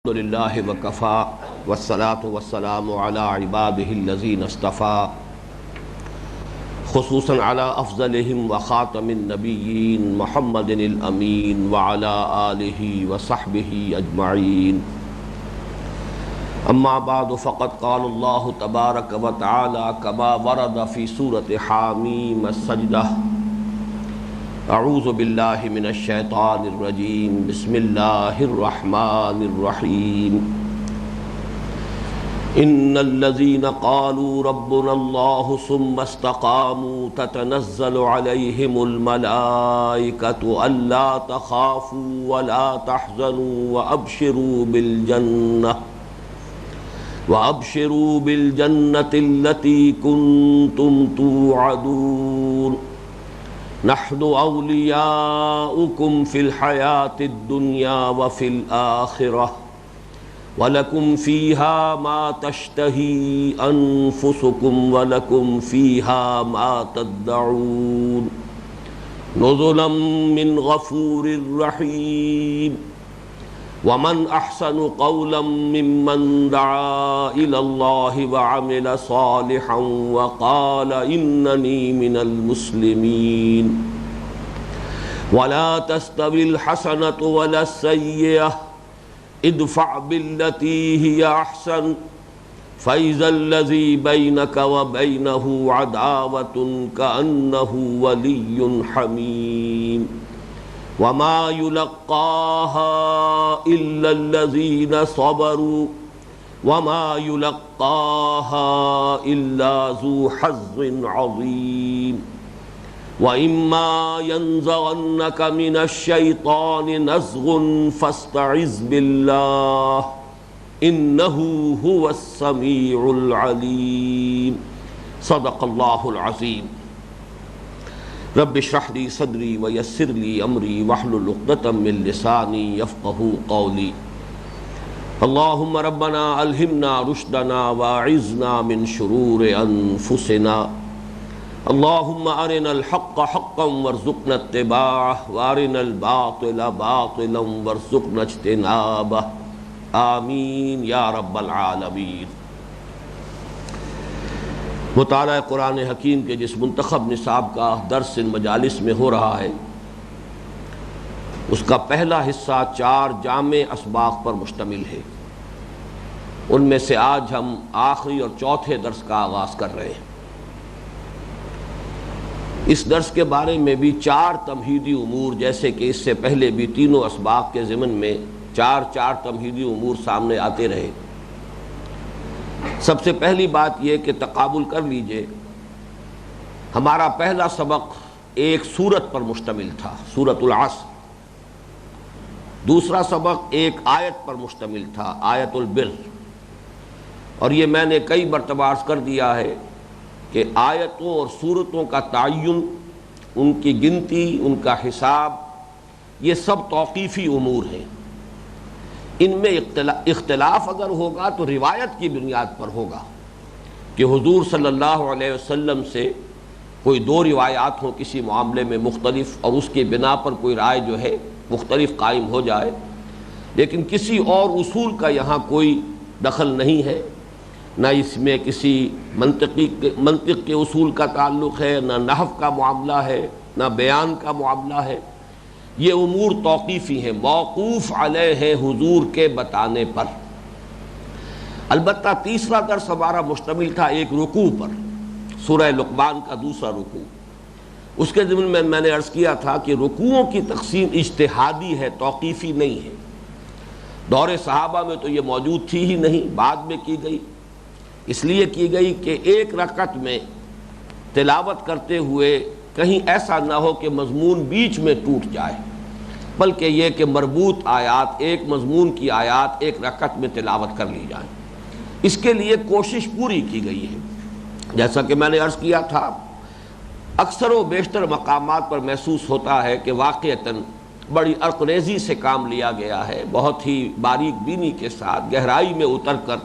الحمد للہ وکفا والصلاة والسلام علی عباده الذین اصطفى خصوصا علی افضلهم وخاتم النبیین محمد الامین وعلی آلہ وصحبہ اجمعین اما بعد فقد قال اللہ تبارک وتعالی کما ورد فی سورة حامیم السجدہ اعوذ باللہ من الشیطان الرجیم بسم اللہ الرحمن الرحیم ان الذین قالوا ربنا اللہ ثم استقاموا تتنزل علیہم الملائکۃ الا تخافوا ولا تحزنوا وابشروا بالجنۃ التی کنتم توعدون نحن اولیاؤکم فی الحیاۃ الدنیا وفی الآخرہ ولکم فیہا ما تشتہی انفسکم ولکم فیہا ما تدعون نزلا من غفور رحیم ومن احسن قولا ممن دعا الى اللہ وعمل صالحا وقال اننی من المسلمین ولا تستوی الحسنة ولا السیئة ادفع بالتي هي احسن فاذا الذي بينك وبينه عداوة كأنه ولي حميم وما يلقاها إلا الذين صبروا وما يلقاها إلا ذو حظ عظيم وإما ينزغنك من الشيطان نزغ فاستعذ بالله إنه هو السميع العليم صدق الله العظيم رب اشرح لي صدري ويسر لي امري واحلل عقدة من لساني يفقهوا قولي اللهم ربنا الهمنا رشدنا واعذنا من شرور انفسنا اللهم ارنا الحق حقا وارزقنا اتباعه وارنا الباطل باطلا وارزقنا اجتنابه آمین یا رب العالمین۔ مطالعہ قرآن حکیم کے جس منتخب نصاب کا درس ان مجالس میں ہو رہا ہے اس کا پہلا حصہ 4 جامع اسباق پر مشتمل ہے۔ ان میں سے آج ہم آخری اور چوتھے درس کا آغاز کر رہے ہیں۔ اس درس کے بارے میں بھی 4 تمہیدی امور، جیسے کہ اس سے پہلے بھی تینوں اسباق کے ضمن میں 4 تمہیدی امور سامنے آتے رہے۔ سب سے پہلی بات یہ کہ تقابل کر لیجئے، ہمارا پہلا سبق ایک سورت پر مشتمل تھا، سورۃ العصر۔ دوسرا سبق ایک آیت پر مشتمل تھا، آیت البر۔ اور یہ میں نے کئی مرتبہ عرض کر دیا ہے کہ آیتوں اور سورتوں کا تعین، ان کی گنتی، ان کا حساب، یہ سب توقیفی امور ہیں۔ ان میں اختلاف اگر ہوگا تو روایت کی بنیاد پر ہوگا کہ حضور صلی اللہ علیہ وسلم سے کوئی 2 روایات ہوں کسی معاملے میں مختلف، اور اس کی بنا پر کوئی رائے جو ہے مختلف قائم ہو جائے، لیکن کسی اور اصول کا یہاں کوئی دخل نہیں ہے، نہ اس میں کسی منطق کے اصول کا تعلق ہے، نہ نحو کا معاملہ ہے، نہ بیان کا معاملہ ہے۔ یہ امور توقیفی ہیں، موقوف علیہ ہیں حضور کے بتانے پر۔ البتہ تیسرا درس ہمارا مشتمل تھا ایک رکوع پر، سورہ لقمان کا دوسرا رکوع۔ اس کے ضمن میں میں نے عرض کیا تھا کہ رکوعوں کی تقسیم اجتہادی ہے، توقیفی نہیں ہے۔ دور صحابہ میں تو یہ موجود تھی ہی نہیں، بعد میں کی گئی، اس لیے کی گئی کہ ایک رکعت میں تلاوت کرتے ہوئے کہیں ایسا نہ ہو کہ مضمون بیچ میں ٹوٹ جائے، بلکہ یہ کہ مربوط آیات، ایک مضمون کی آیات ایک رکعت میں تلاوت کر لی جائیں۔ اس کے لیے کوشش پوری کی گئی ہے۔ جیسا کہ میں نے عرض کیا تھا، اکثر و بیشتر مقامات پر محسوس ہوتا ہے کہ واقعتاً بڑی عرقریزی سے کام لیا گیا ہے، بہت ہی باریک بینی کے ساتھ گہرائی میں اتر کر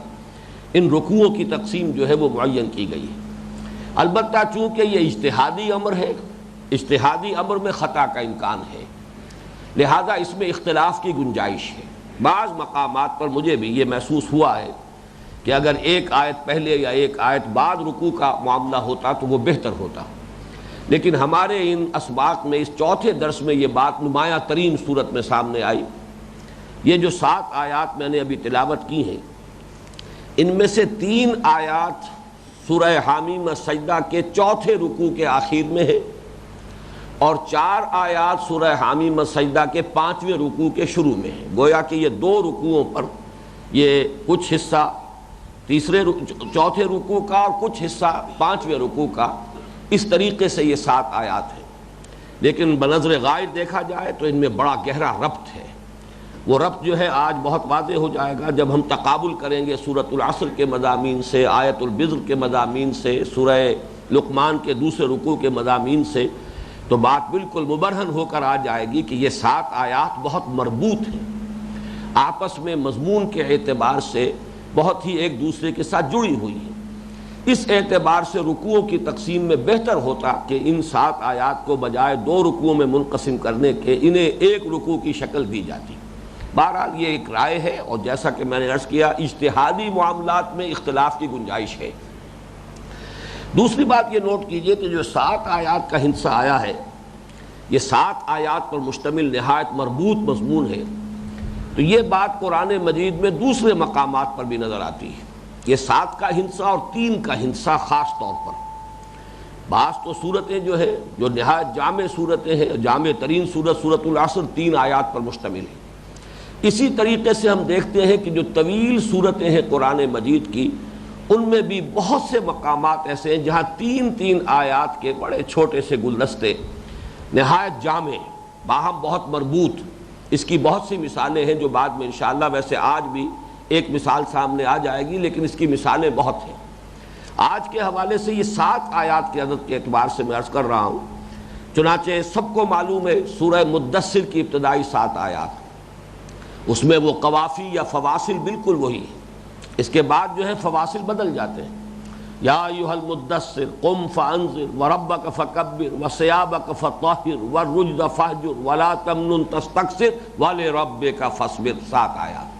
ان رکوعوں کی تقسیم جو ہے وہ معین کی گئی ہے۔ البتہ چونکہ یہ اجتہادی امر ہے، اجتہادی امر میں خطا کا امکان ہے، لہذا اس میں اختلاف کی گنجائش ہے۔ بعض مقامات پر مجھے بھی یہ محسوس ہوا ہے کہ اگر ایک آیت پہلے یا ایک آیت بعد رکوع کا معاملہ ہوتا تو وہ بہتر ہوتا، لیکن ہمارے ان اسباق میں اس چوتھے درس میں یہ بات نمایاں ترین صورت میں سامنے آئی۔ یہ جو 7 آیات میں نے ابھی تلاوت کی ہیں، ان میں سے 3 آیات سورہ حامیم سجدہ کے چوتھے رکوع کے آخر میں ہے، اور 4 آیات سورہ حامیم سجدہ کے 5ویں رکوع کے شروع میں ہے۔ گویا کہ یہ 2 رکوعوں پر یہ کچھ حصہ چوتھے رکوع کا اور کچھ حصہ 5ویں رکوع کا، اس طریقے سے یہ 7 آیات ہیں۔ لیکن بنظر غائب دیکھا جائے تو ان میں بڑا گہرا ربط ہے۔ وہ ربط جو ہے آج بہت واضح ہو جائے گا جب ہم تقابل کریں گے سورۃ العصر کے مضامین سے، آیت البذر کے مضامین سے، سورہ لقمان کے دوسرے رکوع کے مضامین سے، تو بات بالکل مبرہن ہو کر آ جائے گی کہ یہ 7 آیات بہت مربوط ہیں، آپس میں مضمون کے اعتبار سے بہت ہی ایک دوسرے کے ساتھ جڑی ہوئی ہیں۔ اس اعتبار سے رکوعوں کی تقسیم میں بہتر ہوتا کہ ان 7 آیات کو بجائے 2 رکوعوں میں منقسم کرنے کے انہیں ایک رکوع کی شکل دی جاتی۔ بہرحال یہ ایک رائے ہے، اور جیسا کہ میں نے عرض کیا اجتہادی معاملات میں اختلاف کی گنجائش ہے۔ دوسری بات یہ نوٹ کیجئے کہ جو 7 آیات کا ہندسہ آیا ہے، یہ 7 آیات پر مشتمل نہایت مربوط مضمون ہے، تو یہ بات قرآن مجید میں دوسرے مقامات پر بھی نظر آتی ہے۔ یہ 7 کا ہندسہ اور 3 کا ہندسہ خاص طور پر، بعض تو صورتیں جو ہے جو نہایت جامع صورتیں ہیں، جامع ترین صورت سورۃ العصر 3 آیات پر مشتمل ہے۔ اسی طریقے سے ہم دیکھتے ہیں کہ جو طویل صورتیں ہیں قرآن مجید کی، ان میں بھی بہت سے مقامات ایسے ہیں جہاں 3 آیات کے بڑے چھوٹے سے گلدستے نہایت جامع، باہم بہت مربوط، اس کی بہت سی مثالیں ہیں جو بعد میں انشاءاللہ، ویسے آج بھی ایک مثال سامنے آ جائے گی لیکن اس کی مثالیں بہت ہیں۔ آج کے حوالے سے یہ 7 آیات کے عدد کے اعتبار سے میں عرض کر رہا ہوں۔ چنانچہ سب کو معلوم ہے سورہ مدثر کی ابتدائی 7 آیات، اس میں وہ قوافی یا فواصل بالکل وہی ہے، اس کے بعد جو ہے فواصل بدل جاتے ہیں۔ یا ایھا المدثر قم فانذر وربک فکبر وثیابک فطہر والرجز فاہجر ولا تمنن تستکثر ولربک فاصبر، 7 آیات۔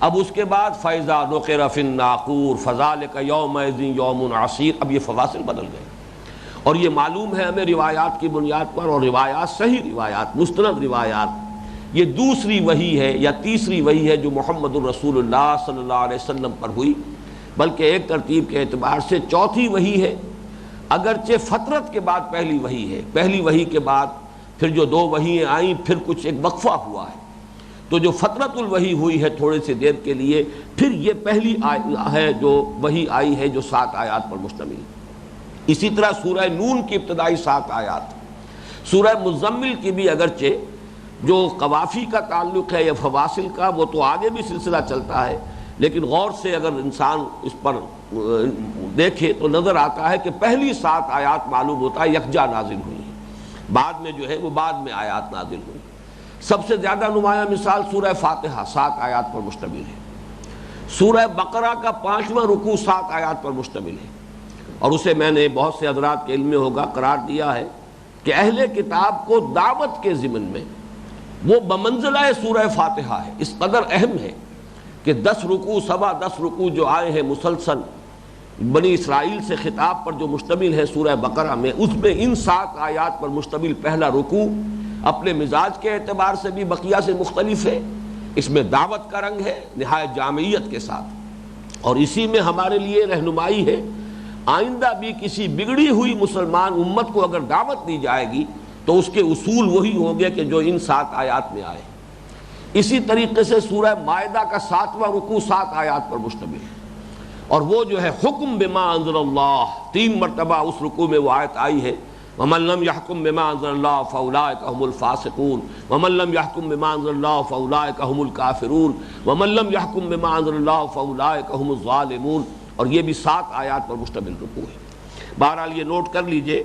اب اس کے بعد فاذا نقر فی الناقور فذلک یومئذ یوم عسیر، اب یہ فواصل بدل گئے، اور یہ معلوم ہے ہمیں روایات کی بنیاد پر، اور روایات صحیح روایات، مستند روایات، یہ دوسری وحی ہے یا تیسری وحی ہے جو محمد الرسول اللہ صلی اللہ علیہ وسلم پر ہوئی، بلکہ ایک ترتیب کے اعتبار سے چوتھی وحی ہے، اگرچہ فترت کے بعد پہلی وحی ہے۔ پہلی وحی کے بعد پھر جو 2 وحییں آئیں، پھر کچھ ایک وقفہ ہوا ہے، تو جو فترت الوحی ہوئی ہے تھوڑے سے دیر کے لیے، پھر یہ پہلی ہے جو وحی آئی ہے جو 7 آیات پر مشتمل ہے۔ اسی طرح سورہ نون کی ابتدائی 7 آیات، سورہ مزمل کی بھی اگرچہ جو قوافی کا تعلق ہے یا فواصل کا، وہ تو آگے بھی سلسلہ چلتا ہے، لیکن غور سے اگر انسان اس پر دیکھے تو نظر آتا ہے کہ پہلی 7 آیات معلوم ہوتا ہے یکجا نازل ہوئی ہے، بعد میں جو ہے وہ بعد میں آیات نازل ہوئی۔ سب سے زیادہ نمایاں مثال سورہ فاتحہ 7 آیات پر مشتمل ہے۔ سورہ بقرہ کا 5واں رکوع 7 آیات پر مشتمل ہے، اور اسے میں نے بہت سے حضرات کے علم میں ہوگا قرار دیا ہے کہ اہل کتاب کو دعوت کے ضمن میں وہ بمنزلہ سورہ فاتحہ ہے، اس قدر اہم ہے کہ 10 رکوع سوا 10 رکوع جو آئے ہیں مسلسل بنی اسرائیل سے خطاب پر جو مشتمل ہے سورہ بقرہ میں، اس میں ان 7 آیات پر مشتمل پہلا رکوع اپنے مزاج کے اعتبار سے بھی بقیہ سے مختلف ہے، اس میں دعوت کا رنگ ہے نہایت جامعیت کے ساتھ، اور اسی میں ہمارے لیے رہنمائی ہے، آئندہ بھی کسی بگڑی ہوئی مسلمان امت کو اگر دعوت دی جائے گی تو اس کے اصول وہی ہوں گے کہ جو ان 7 آیات میں آئے۔ اسی طریقے سے سورہ مائدہ کا 7واں رکوع 7 آیات پر مشتمل ہے، اور وہ جو ہے حکم بما انزل اللہ، 3 مرتبہ اس رکوع میں وہ آیت آئی ہے، وَمَن لَّمْ يَحْكُم بِمَا أَنزَلَ اللَّهُ فَأُولَٰئِكَ هُمُ الْفَاسِقُونَ وَمَن لَّمْ يَحْكُم بِمَا أَنزَلَ اللَّهُ فَأُولَٰئِكَ هُمُ الْكَافِرُونَ وَمَن لَّمْ يَحْكُم بِمَا أَنزَلَ اللَّهُ فَأُولَٰئِكَ هُمُ الظَّالِمُونَ، اور یہ بھی 7 آیات پر مشتمل رکوع ہے۔ بہرحال یہ نوٹ کر لیجئے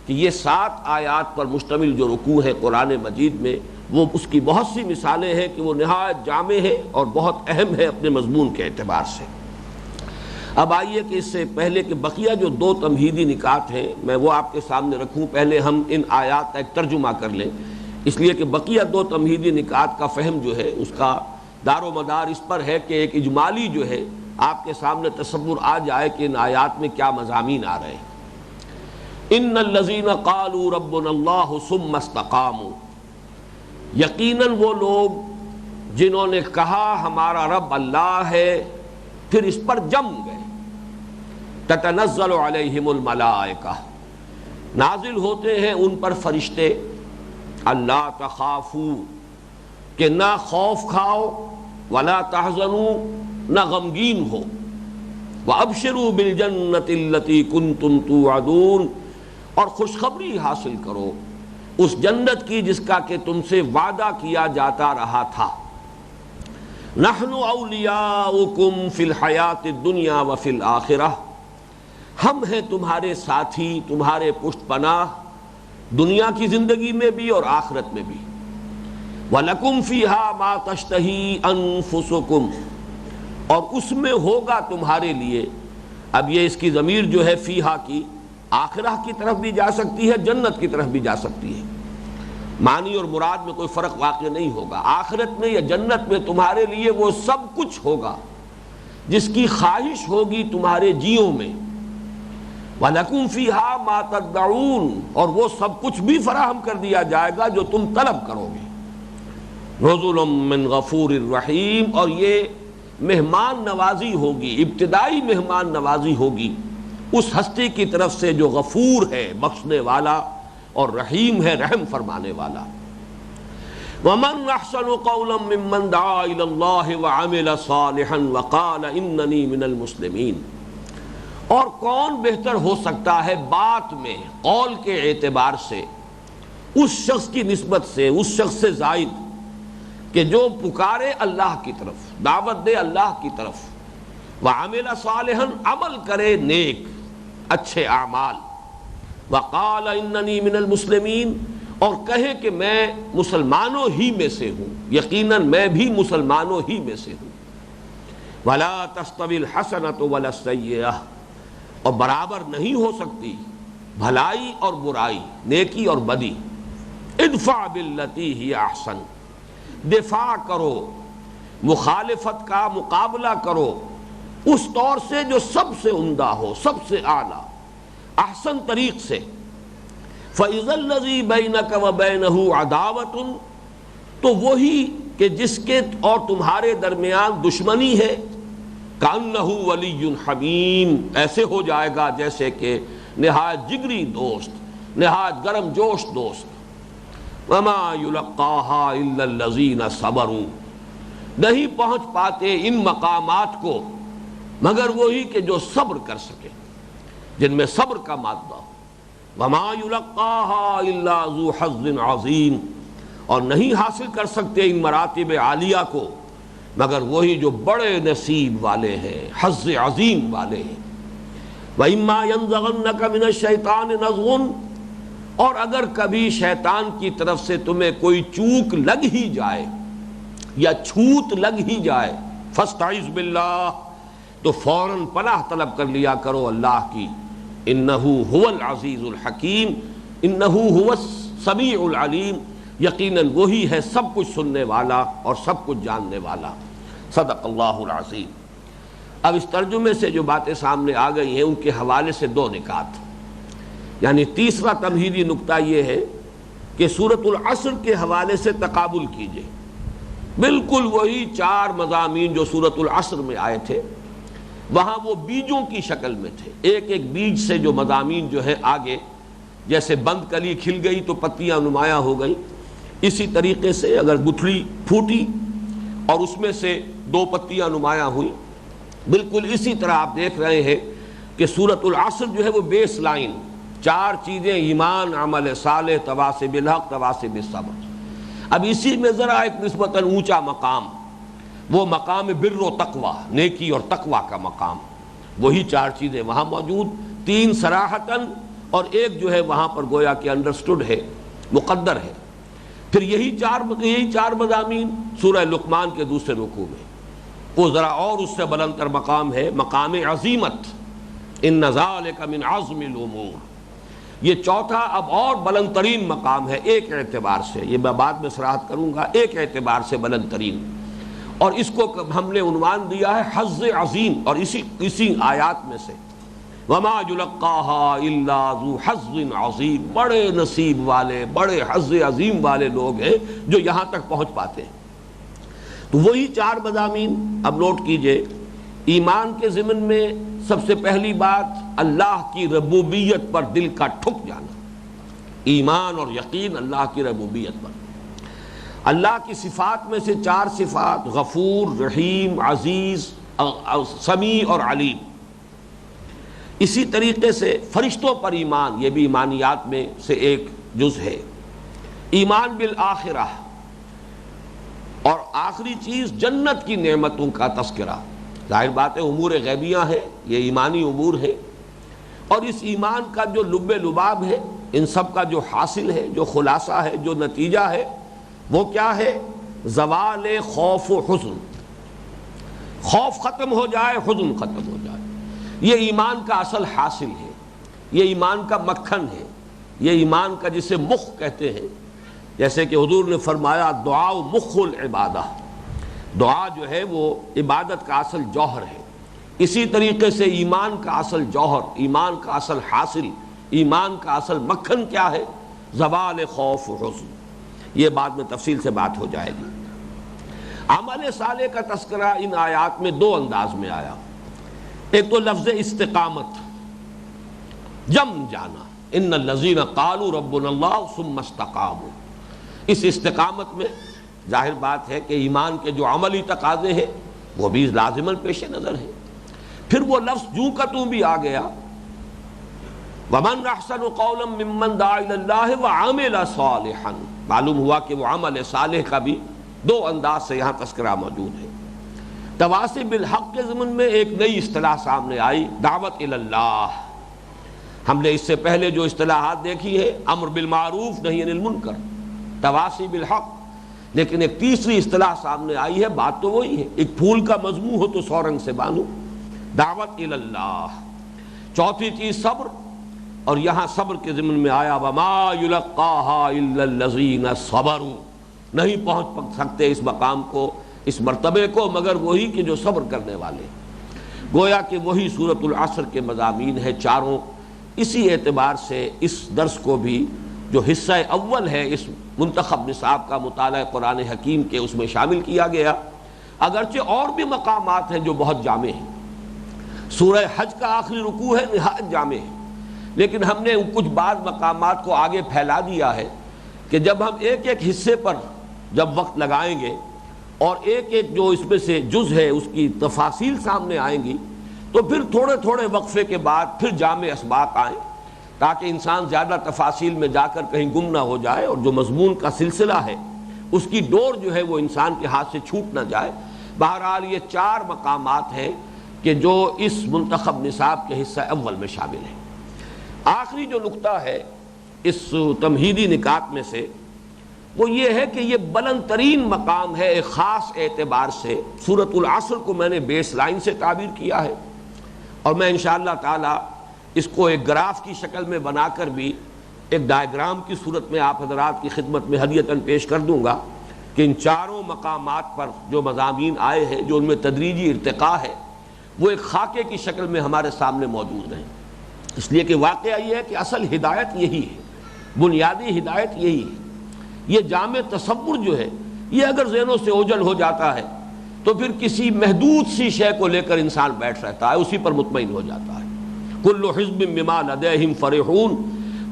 کہ یہ 7 آیات پر مشتمل جو رکوع ہے قرآن مجید میں، وہ اس کی بہت سی مثالیں ہیں کہ وہ نہایت جامع ہے اور بہت اہم ہے اپنے مضمون کے اعتبار سے۔ اب آئیے کہ اس سے پہلے کہ بقیہ جو 2 تمہیدی نکات ہیں میں وہ آپ کے سامنے رکھوں، پہلے ہم ان آیات کا ایک ترجمہ کر لیں، اس لیے کہ بقیہ 2 تمہیدی نکات کا فہم جو ہے اس کا دار و مدار اس پر ہے کہ ایک اجمالی جو ہے آپ کے سامنے تصور آ جائے کہ ان آیات میں کیا مضامین آ رہے ہیں۔ ان الذین قالوا ربنا اللہ ثم استقاموا، یقیناً وہ لوگ جنہوں نے کہا ہمارا رب اللہ ہے پھر اس پر جم گئے۔ تتنزل علیہم الملائکہ، نازل ہوتے ہیں ان پر فرشتے، اللہ تخافوا، کہ نہ خوف کھاؤ، ولا تحزنوا، نہ غمگین ہو، وابشروا بالجنۃ التی کنتم توعدون، اور خوشخبری حاصل کرو اس جنت کی جس کا کہ تم سے وعدہ کیا جاتا رہا تھا۔ نحن اولیاؤکم فی الحیات الدنیا وفی الآخرہ، ہم ہیں تمہارے ساتھی، تمہارے پشت پناہ، دنیا کی زندگی میں بھی اور آخرت میں بھی۔ وَلَكُمْ فِيهَا مَا تَشْتَهِي أَنفُسُكُمْ، اور اس میں ہوگا تمہارے لیے، اب یہ اس کی ضمیر جو ہے فیہا کی آخرہ کی طرف بھی جا سکتی ہے، جنت کی طرف بھی جا سکتی ہے، معنی اور مراد میں کوئی فرق واقع نہیں ہوگا۔ آخرت میں یا جنت میں تمہارے لیے وہ سب کچھ ہوگا جس کی خواہش ہوگی تمہارے جیوں میں۔ وَلَكُمْ فِيهَا مَا تَدَّعُونَ، اور وہ سب کچھ بھی فراہم کر دیا جائے گا جو تم طلب کرو گے۔ نزل من غفور الرحیم، اور یہ مہمان نوازی ہوگی، ابتدائی مہمان نوازی ہوگی اس ہستی کی طرف سے جو غفور ہے، بخشنے والا، اور رحیم ہے، رحم فرمانے والا۔ وَمَنْ أَحْسَنُ قَوْلًا مِّمَّنْ دَعَا إِلَى اللَّهِ وَعَمِلَ صَالِحًا وَقَالَ إِنَّنِي مِنَ الْمُسْلِمِينَ، اور کون بہتر ہو سکتا ہے بات میں، قول کے اعتبار سے، اس شخص کی نسبت سے، اس شخص سے زائد کہ جو پکارے اللہ کی طرف، دعوت دے اللہ کی طرف، وَعَمِلَ صَالِحًا، عمل کرے نیک اچھے اعمال، وَقَالَ إِنَّنِي مِنَ الْمُسْلِمِينَ، اور کہے کہ میں مسلمانوں ہی میں سے ہوں، یقیناً میں بھی مسلمانوں ہی میں سے ہوں۔ وَلَا تَسْتَوِي الْحَسَنَةُ وَلَا السَّيِّئَةُ، اور برابر نہیں ہو سکتی بھلائی اور برائی، نیکی اور بدی۔ ادفع باللتی ہی احسن، دفاع کرو، مخالفت کا مقابلہ کرو اس طور سے جو سب سے عمدہ ہو، سب سے اعلیٰ، احسن طریق سے۔ فَإِذَا الَّذِي بَيْنَكَ وَبَيْنَهُ عَدَاوَةٌ، تو وہی کہ جس کے اور تمہارے درمیان دشمنی ہے، كَأَنَّهُ وَلِيٌّ حَمِيمٌ، ایسے ہو جائے گا جیسے کہ نہایت جگری دوست، نہایت گرم جوش دوست۔ وَمَا يُلَقَّاهَا إِلَّا الَّذِينَ صَبَرُوا، نہیں پہنچ پاتے ان مقامات کو مگر وہی کہ جو صبر کر سکے، جن میں صبر کا مادہ ہو۔ وَمَا يُلَقَّاهَا إِلَّا ذُو حَظٍّ عَظِيمٍ، اور نہیں حاصل کر سکتے ان مراتب عالیہ کو مگر وہی جو بڑے نصیب والے ہیں، حظ عظیم والے ہیں۔ وَإِمَّا يَنزَغَنَّكَ مِنَ الشَّيْطَانِ نَزْغٌ، اور اگر کبھی شیطان کی طرف سے تمہیں کوئی چوک لگ ہی جائے یا چھوت لگ ہی جائے، فاستعذ باللہ، تو فوراً پناہ طلب کر لیا کرو اللہ کی۔ انہو هو العزیز الحکیم، انہو هو السمیع العلیم، یقیناً وہی ہے سب کچھ سننے والا اور سب کچھ جاننے والا۔ صدق اللہ العظیم۔ اب اس ترجمے سے جو باتیں سامنے آ گئی ہیں ان کے حوالے سے دو نکات، یعنی تیسرا تمہیدی نکتہ یہ ہے کہ سورۃ العصر کے حوالے سے تقابل کیجئے، بالکل وہی چار مضامین جو سورۃ العصر میں آئے تھے، وہاں وہ بیجوں کی شکل میں تھے، ایک ایک بیج سے جو مضامین جو ہے آگے، جیسے بند کلی کھل گئی تو پتیاں نمایاں ہو گئی، اسی طریقے سے اگر گٹھلی پھوٹی اور اس میں سے دو پتیاں نمایاں ہوئیں، بالکل اسی طرح آپ دیکھ رہے ہیں کہ سورۃ العصر جو ہے وہ بیس لائن، چار چیزیں، ایمان، عمل صالح، تواصی بالحق، تواصی بالصبر۔ اب اسی میں ذرا ایک نسبتاً اونچا مقام، وہ مقام بر و تقوی، نیکی اور تقوی کا مقام، وہی چار چیزیں وہاں موجود، تین صراحتاً اور ایک جو ہے وہاں پر گویا کہ انڈرسٹوڈ ہے، مقدر ہے۔ پھر یہی چار مضامین سورہ لقمان کے دوسرے رکوع میں، وہ ذرا اور اس سے بلند تر مقام ہے، مقام عظیمت، ان ذالک من عزم الامور۔ یہ چوتھا اب اور بلند ترین مقام ہے ایک اعتبار سے، یہ میں بعد میں صراحت کروں گا، ایک اعتبار سے بلند ترین، اور اس کو ہم نے عنوان دیا ہے حظ عظیم، اور اسی آیات میں سے وما یلقاها الا ذو حظ عظیم، بڑے نصیب والے، بڑے حظ عظیم والے لوگ ہیں جو یہاں تک پہنچ پاتے ہیں۔ تو وہی 4 مضامین اب نوٹ کیجئے۔ ایمان کے ضمن میں سب سے پہلی بات اللہ کی ربوبیت پر دل کا ٹھک جانا، ایمان اور یقین اللہ کی ربوبیت پر۔ اللہ کی صفات میں سے 4 صفات، غفور، رحیم، عزیز، سمیع اور علیم۔ اسی طریقے سے فرشتوں پر ایمان، یہ بھی ایمانیات میں سے ایک جز ہے۔ ایمان بالآخرہ، اور آخری چیز جنت کی نعمتوں کا تذکرہ۔ ظاہر بات ہے امور غیبیہ ہیں، یہ ایمانی امور ہے، اور اس ایمان کا جو لب لباب ہے، ان سب کا جو حاصل ہے، جو خلاصہ ہے، جو نتیجہ ہے، وہ کیا ہے؟ زوال خوف و حزن۔ خوف ختم ہو جائے، حزن ختم ہو جائے، یہ ایمان کا اصل حاصل ہے، یہ ایمان کا مکھن ہے، یہ ایمان کا جسے مخ کہتے ہیں۔ جیسے کہ حضور نے فرمایا دعا مخ العبادہ، دعا جو ہے وہ عبادت کا اصل جوہر ہے۔ اسی طریقے سے ایمان کا اصل جوہر، ایمان کا اصل حاصل، ایمان کا اصل مکھن کیا ہے؟ زوال خوف و حزن۔ یہ بعد میں تفصیل سے بات ہو جائے گی۔ عمل صالح کا تذکرہ ان آیات میں 2 انداز میں آیا۔ ایک تو لفظ استقامت، جم جانا، ان الذین قالوا ربنا اللہ ثم استقاموا۔ اس استقامت میں ظاہر بات ہے کہ ایمان کے جو عملی تقاضے ہیں وہ بھی لازماً پیش نظر ہے۔ پھر وہ لفظ جوں کا توں بھی آ گیا، وَمَنْ أَحْسَنُ قَوْلًا مِّمَّنْ دَعَا إِلَى اللَّهِ وَعَمِلَ صَالِحًا۔ معلوم ہوا کہ وہ عمل صالح کا بھی 2 انداز سے یہاں تذکرہ موجود ہے۔ تواصی بالحق کے ضمن میں ایک نئی اصطلاح سامنے آئی، دعوت الی اللہ۔ ہم نے اس سے پہلے جو اصطلاحات دیکھی ہے، امر بالمعروف نہی عن المنکر، تواصی بالحق، لیکن ایک تیسری اصطلاح سامنے آئی ہے، بات تو وہی ہے، ایک پھول کا مضمون ہو تو 100 رنگ سے باندھو، دعوت الی اللہ۔ چوتھی چیز صبر، اور یہاں صبر کے ضمن میں آیا وما یلقاها الا الذین صبروا، نہیں پہنچ سکتے اس مقام کو، اس مرتبے کو، مگر وہی کہ جو صبر کرنے والے۔ گویا کہ وہی سورۃ العصر کے مضامین ہے چاروں۔ اسی اعتبار سے اس درس کو بھی جو حصہ اول ہے اس منتخب نصاب کا مطالعہ قرآن حکیم کے، اس میں شامل کیا گیا، اگرچہ اور بھی مقامات ہیں جو بہت جامع ہیں۔ سورہ حج کا آخری رکوع ہے، نہایت جامع ہے، لیکن ہم نے کچھ بعض مقامات کو آگے پھیلا دیا ہے کہ جب ہم ایک ایک حصے پر جب وقت لگائیں گے اور ایک ایک جو اس میں سے جز ہے اس کی تفاصیل سامنے آئیں گی، تو پھر تھوڑے تھوڑے وقفے کے بعد پھر جامع اسباق آئیں، تاکہ انسان زیادہ تفاصیل میں جا کر کہیں گم نہ ہو جائے، اور جو مضمون کا سلسلہ ہے اس کی ڈور جو ہے وہ انسان کے ہاتھ سے چھوٹ نہ جائے۔ بہرحال یہ 4 مقامات ہیں کہ جو اس منتخب نصاب کے حصہ اول میں شامل ہیں۔ آخری جو نقطہ ہے اس تمہیدی نکات میں سے وہ یہ ہے کہ یہ بلند ترین مقام ہے ایک خاص اعتبار سے۔ سورۃ العصر کو میں نے بیس لائن سے تعبیر کیا ہے، اور میں انشاءاللہ تعالی اس کو ایک گراف کی شکل میں بنا کر بھی ایک ڈائیگرام کی صورت میں آپ حضرات کی خدمت میں ہدیتاً پیش کر دوں گا کہ ان 4 مقامات پر جو مضامین آئے ہیں، جو ان میں تدریجی ارتقاء ہے، وہ ایک خاکے کی شکل میں ہمارے سامنے موجود ہیں۔ اس لیے کہ واقعہ یہ ہے کہ اصل ہدایت یہی ہے، بنیادی ہدایت یہی ہے۔ یہ جامع تصور جو ہے، یہ اگر ذہنوں سے اوجھل ہو جاتا ہے تو پھر کسی محدود سی شے کو لے کر انسان بیٹھ رہتا ہے، اسی پر مطمئن ہو جاتا ہے۔ کل حزب بما لدیہم فرحون،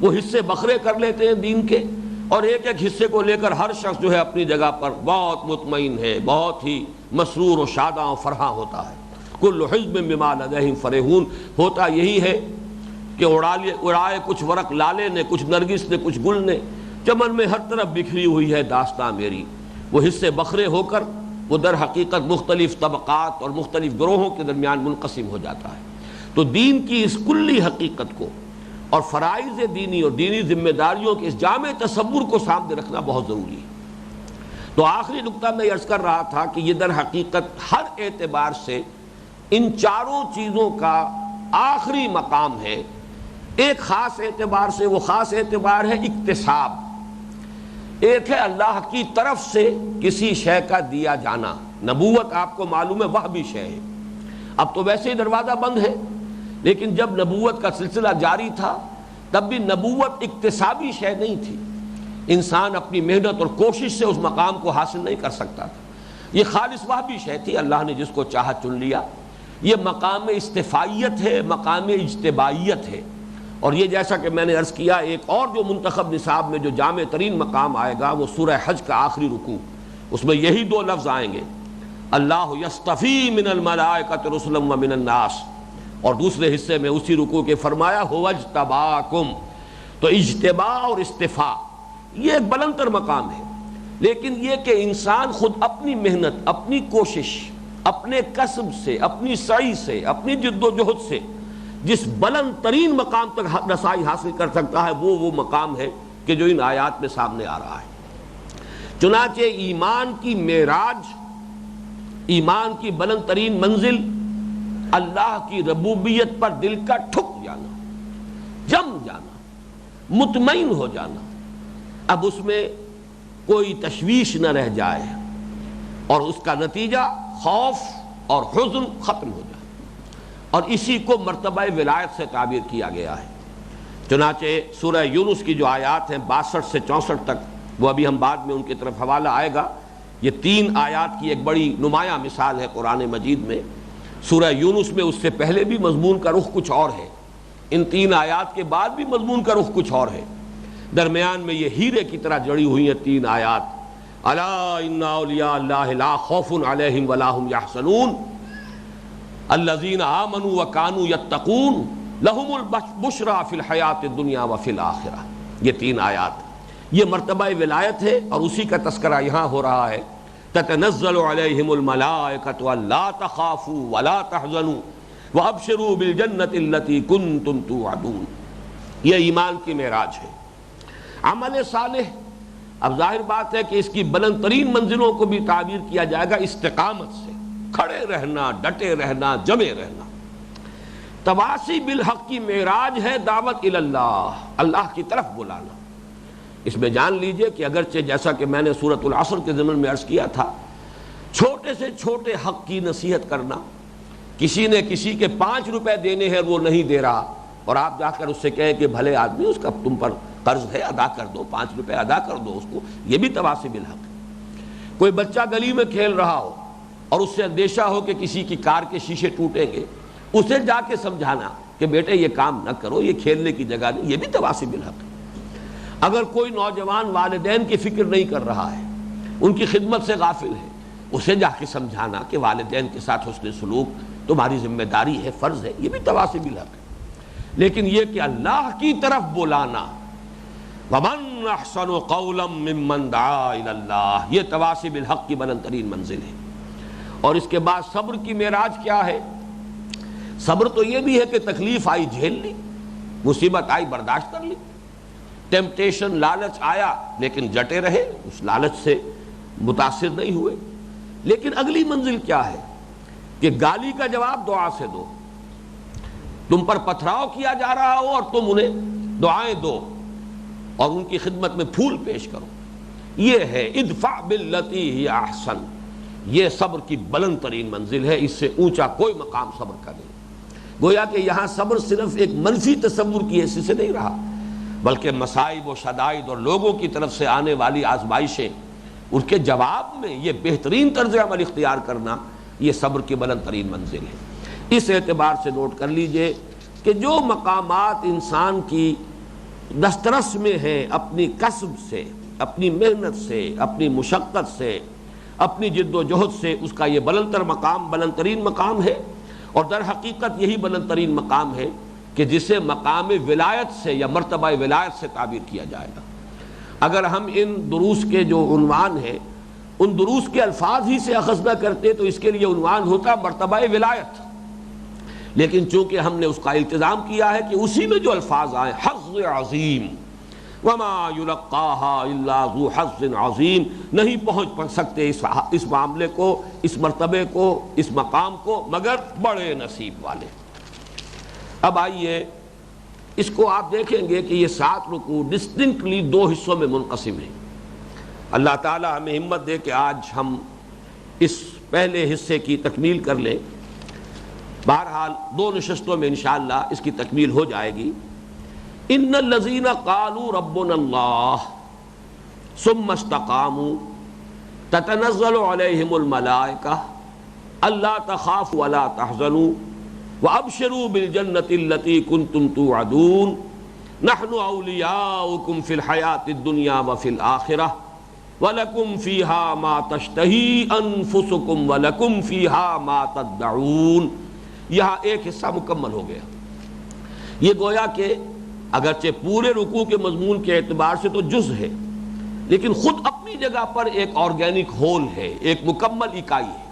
وہ حصے بکھرے کر لیتے ہیں دین کے، اور ایک ایک حصے کو لے کر ہر شخص جو ہے اپنی جگہ پر بہت مطمئن ہے، بہت ہی مسرور و شاداں و فرحاں ہوتا ہے۔ کل حزب بما لدیہم فرحون، ہوتا یہی ہے کہ اڑائے کچھ ورق لالے نے، کچھ نرگس نے، کچھ گل نے، چمن میں ہر طرف بکھری ہوئی ہے داستاں میری۔ وہ حصے بکھرے ہو کر وہ در حقیقت مختلف طبقات اور مختلف گروہوں کے درمیان منقسم ہو جاتا ہے۔ تو دین کی اس کلی حقیقت کو اور فرائض دینی اور دینی ذمہ داریوں کے اس جامع تصور کو سامنے رکھنا بہت ضروری ہے۔ تو آخری نقطہ میں عرض کر رہا تھا کہ یہ در حقیقت ہر اعتبار سے ان 4 چیزوں کا آخری مقام ہے۔ ایک خاص اعتبار سے وہ خاص اعتبار ہے اکتساب، ایک ہے اللہ کی طرف سے کسی شے کا دیا جانا، نبوت آپ کو معلوم ہے وہبی شے ہے، اب تو ویسے ہی دروازہ بند ہے، لیکن جب نبوت کا سلسلہ جاری تھا تب بھی نبوت اکتسابی شے نہیں تھی، انسان اپنی محنت اور کوشش سے اس مقام کو حاصل نہیں کر سکتا تھا، یہ خالص وہبی شے تھی، اللہ نے جس کو چاہا چن لیا۔ یہ مقام استفائیت ہے، مقام اجتبائیت ہے، اور یہ جیسا کہ میں نے عرض کیا ایک اور جو منتخب نصاب میں جو جامع ترین مقام آئے گا وہ سورہ حج کا آخری رکوع، اس میں یہی دو لفظ آئیں گے، اللہ یصطفی من الملائکۃ رسلا ومن الناس، اور دوسرے حصے میں اسی رکوع کے فرمایا هو اجتباکم۔ تو اجتباء اور استفاء یہ ایک بلندتر مقام ہے، لیکن یہ کہ انسان خود اپنی محنت، اپنی کوشش، اپنے کسب سے، اپنی سعی سے، اپنی جد و جہد سے جس بلند ترین مقام تک رسائی حاصل کر سکتا ہے وہ مقام ہے کہ جو ان آیات میں سامنے آ رہا ہے۔ چنانچہ ایمان کی معراج، ایمان کی بلند ترین منزل اللہ کی ربوبیت پر دل کا ٹھک جانا، جم جانا، مطمئن ہو جانا، اب اس میں کوئی تشویش نہ رہ جائے اور اس کا نتیجہ خوف اور حزن ختم ہو جائے، اور اسی کو مرتبہ ولایت سے تعبیر کیا گیا ہے۔ چنانچہ سورہ یونس کی جو آیات ہیں 62 سے 64 تک، وہ ابھی ہم بعد میں ان کی طرف حوالہ آئے گا، یہ 3 آیات کی ایک بڑی نمایاں مثال ہے قرآن مجید میں۔ سورہ یونس میں اس سے پہلے بھی مضمون کا رخ کچھ اور ہے، ان 3 آیات کے بعد بھی مضمون کا رخ کچھ اور ہے، درمیان میں یہ ہیرے کی طرح جڑی ہوئی ہیں 3 آیات۔ الا ان اولیاء اللہ لا خوف علیہم ولا هم یحزنون الذین آمنوا وکانوا یتقون لہم البشریٰ فی الحیاۃ الدنیا وفی الآخرہ۔ یہ 3 آیات یہ مرتبہ ولایت ہے، اور اسی کا تذکرہ یہاں ہو رہا ہے، تتنزل علیہم الملائکۃ الا تخافوا ولا تحزنوا وابشروا بالجنۃ التی کنتم توعدون۔ یہ ایمان کی معراج ہے۔ عمل صالح، اب ظاہر بات ہے کہ اس کی بلند ترین منزلوں کو بھی تعبیر کیا جائے گا استقامت سے، کھڑے رہنا، ڈٹے رہنا، جمے رہنا۔ تواصی بالحق کی معراج ہے دعوت اللہ، اللہ کی طرف بلانا۔ اس میں جان لیجئے کہ اگرچہ جیسا کہ میں نے سورۃ العصر کے ضمن میں عرض کیا تھا، چھوٹے سے چھوٹے حق کی نصیحت کرنا، کسی نے کسی کے 5 روپے دینے ہیں وہ نہیں دے رہا، اور آپ جا کر اس سے کہیں کہ بھلے آدمی اس کا تم پر قرض ہے ادا کر دو، 5 روپے ادا کر دو اس کو، یہ بھی تواصی بالحق ہے۔ کوئی بچہ گلی میں کھیل رہا ہو اور اس سے اندیشہ ہو کہ کسی کی کار کے شیشے ٹوٹیں گے، اسے جا کے سمجھانا کہ بیٹے یہ کام نہ کرو، یہ کھیلنے کی جگہ نہیں، یہ بھی تواصی بالحق ہے۔ اگر کوئی نوجوان والدین کی فکر نہیں کر رہا ہے، ان کی خدمت سے غافل ہے، اسے جا کے سمجھانا کہ والدین کے ساتھ حسن سلوک تمہاری ذمہ داری ہے، فرض ہے، یہ بھی تواصی بالحق ہے۔ لیکن یہ کہ اللہ کی طرف بلانا، وَمَنْ أَحْسَنُ قَوْلًا مِّمَّنْ دَعَا إِلَى اللَّهِ، یہ تواصی بالحق کی بلند ترین منزل ہے۔ اور اس کے بعد صبر کی معراج کیا ہے؟ صبر تو یہ بھی ہے کہ تکلیف آئی جھیل لی، مصیبت آئی برداشت کر لی، ٹیمپٹیشن لالچ آیا لیکن جٹے رہے، اس لالچ سے متاثر نہیں ہوئے۔ لیکن اگلی منزل کیا ہے کہ گالی کا جواب دعا سے دو، تم پر پتھراؤ کیا جا رہا ہو اور تم انہیں دعائیں دو اور ان کی خدمت میں پھول پیش کرو، یہ ہے ادفع باللتی ہی احسن۔ یہ صبر کی بلند ترین منزل ہے، اس سے اونچا کوئی مقام صبر کا نہیں۔ گویا کہ یہاں صبر صرف ایک منفی تصور کی حیثیت سے نہیں رہا، بلکہ مصائب و شدائد اور لوگوں کی طرف سے آنے والی آزمائشیں، ان کے جواب میں یہ بہترین طرز عمل اختیار کرنا، یہ صبر کی بلند ترین منزل ہے۔ اس اعتبار سے نوٹ کر لیجئے کہ جو مقامات انسان کی دسترس میں ہیں، اپنی کسب سے، اپنی محنت سے، اپنی مشقت سے، اپنی جد و جہد سے، اس کا یہ بلند تر مقام، بلند ترین مقام ہے، اور در حقیقت یہی بلند ترین مقام ہے کہ جسے مقام ولایت سے یا مرتبہ ولایت سے تعبیر کیا جائے گا۔ اگر ہم ان دروس کے جو عنوان ہیں ان دروس کے الفاظ ہی سے اخذ نہ کرتے تو اس کے لیے عنوان ہوتا مرتبہ ولایت، لیکن چونکہ ہم نے اس کا التزام کیا ہے کہ اسی میں جو الفاظ آئے، حظ عظیم، وما یلقاها الا ذو حظ عظیم، نہیں پہنچ سکتے اس معاملے کو، اس مرتبے کو، اس مقام کو مگر بڑے نصیب والے۔ اب آئیے اس کو آپ دیکھیں گے کہ یہ 7 رکوع ڈسٹنکٹلی 2 حصوں میں منقسم ہیں۔ اللہ تعالی ہمیں ہمت دے کہ آج ہم اس پہلے حصے کی تکمیل کر لیں. بہرحال 2 نشستوں میں انشاءاللہ اس کی تکمیل ہو جائے گی. ان الذین قالوا ربنا اللہ ثم استقاموا تتنزل علیہم الملائکہ الا تخافوا ولا تحزنوا وابشروا بالجنۃ التي كنتم توعدون نحن اولیاؤکم فی الحیاۃ الدنیا وفی الآخرہ وَلَكُمْ فِيهَا مَا تَشْتَهِي أَنفُسُكُمْ وَلَكُمْ فِيهَا مَا تَدَّعُونَ. یہاں ایک حصہ مکمل ہو گیا. یہ گویا کہ اگرچہ پورے رکوع کے مضمون کے اعتبار سے تو جز ہے، لیکن خود اپنی جگہ پر ایک آرگینک ہول ہے، ایک مکمل اکائی ہے.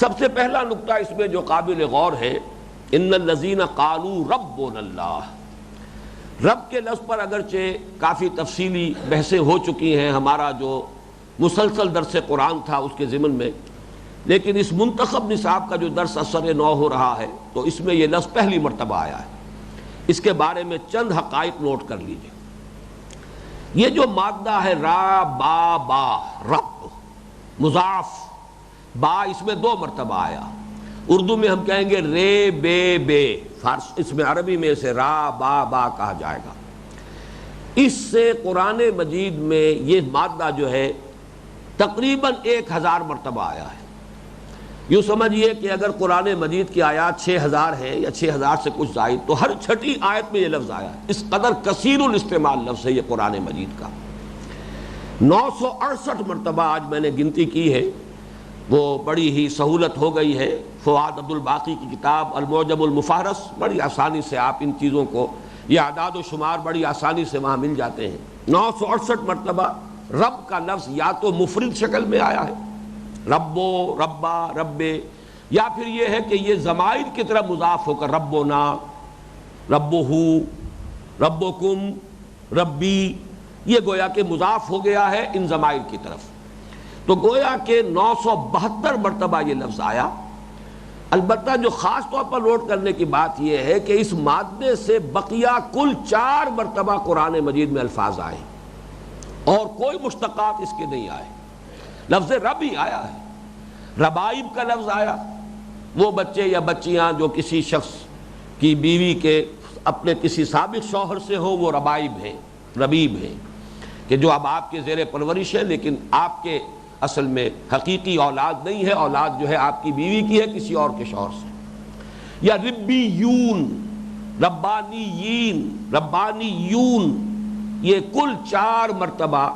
سب سے پہلا نقطہ اس میں جو قابل غور ہے، ان الذین قالوا ربنا اللہ. رب کے لفظ پر اگرچہ کافی تفصیلی بحثیں ہو چکی ہیں، ہمارا جو مسلسل درس قرآن تھا اس کے ضمن میں، لیکن اس منتخب نصاب کا جو درس اثر نو ہو رہا ہے تو اس میں یہ لفظ پہلی مرتبہ آیا ہے. اس کے بارے میں چند حقائق نوٹ کر لیجئے. یہ جو مادہ ہے را با با، رب مضاف، با اس میں 2 مرتبہ آیا. اردو میں ہم کہیں گے رے بے بے، فارس اس میں عربی میں اسے را با با کہا جائے گا. اس سے قرآن مجید میں یہ مادہ جو ہے تقریباً 1000 مرتبہ آیا ہے. یوں سمجھیے کہ اگر قرآن مجید کی آیات 6000 ہیں یا 6000 سے کچھ زائد، تو ہر چھٹی آیت میں یہ لفظ آیا ہے. اس قدر کثیر الاستعمال لفظ ہے یہ قرآن مجید کا. 968 مرتبہ آج میں نے گنتی کی ہے. وہ بڑی ہی سہولت ہو گئی ہے. فؤاد عبد الباقی کی کتاب المعجم المفہرس، بڑی آسانی سے آپ ان چیزوں کو، یہ اعداد و شمار بڑی آسانی سے وہاں مل جاتے ہیں. 968 مرتبہ رب کا لفظ یا تو مفرد شکل میں آیا ہے، ربو، ربا، ربے، یا پھر یہ ہے کہ یہ ضمائر کی طرح مضاف ہو کر ربنا، ربہو، ربکم، ربی، یہ گویا کہ مضاف ہو گیا ہے ان ضمائر کی طرف. تو گویا کہ 972 مرتبہ یہ لفظ آیا. البتہ جو خاص طور پر نوٹ کرنے کی بات یہ ہے کہ اس مادے سے بقیہ کل 4 مرتبہ قرآن مجید میں الفاظ آئے اور کوئی مشتقات اس کے نہیں آئے. لفظ رب ہی آیا ہے. ربائب کا لفظ آیا، وہ بچے یا بچیاں جو کسی شخص کی بیوی کے اپنے کسی سابق شوہر سے ہو، وہ ربائب ہیں، ربیب ہیں، کہ جو اب آپ کے زیر پرورش ہے لیکن آپ کے اصل میں حقیقی اولاد نہیں ہے، اولاد جو ہے آپ کی بیوی کی ہے کسی اور کے شوہر سے. یا ربیون، ربانیین، ربانیون، یہ کل 4 مرتبہ،